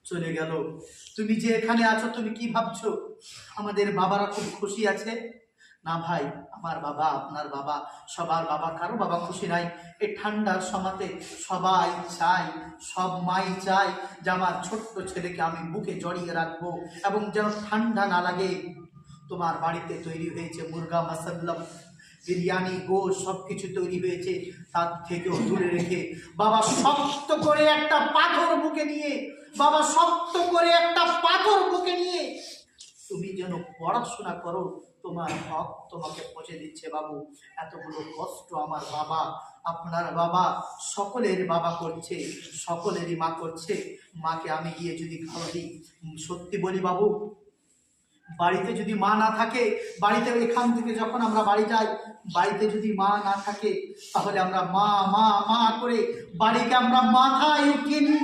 চলে গেল। তুমি যে এখানে আছো, তুমি কি ভাবছো আমাদের বাবারা খুব খুশি আছে? না ভাই, আমার বাবা, আপনার বাবা, সবার বাবা, কারো বাবা খুশি নাই। এই ঠান্ডার সমাতে সবাই চাই, সব মাই চাই যে আমার ছোট্ট ছেলেকে আমি বুকে জড়িয়ে রাখবো এবং যেন ঠান্ডা না লাগে। তোমার বাড়িতে তৈরি হয়েছে মুরগা মাসাল্লাম, বিরিয়ানি, গোশ, সবকিছু তৈরি হয়েছে। তার থেকেও দূরে রেখে বাবা শক্ত করে একটা পাথর বুকে নিয়ে, বাবা শক্ত করে একটা পাথর বুকে নিয়ে তুমি যেন পড়াশোনা করো, তোমার হক তোমাকে পৌঁছে দিচ্ছে বাবু। এতগুলো কষ্ট আমার বাবা, আপনার বাবা, সকলের বাবা করছে, সকলেরই মা করছে। মাকে আমি গিয়ে যদি খাওয়া দিই, সত্যি বলি বাবু, বাড়িতে যদি মা না থাকে, বাড়িতে এখান থেকে যখন আমরা বাড়ি যাই, বাড়িতে যদি মা না থাকে, তাহলে আমরা মা মা মা করে বাড়িকে আমরা মাথায় উঠিয়ে নিই।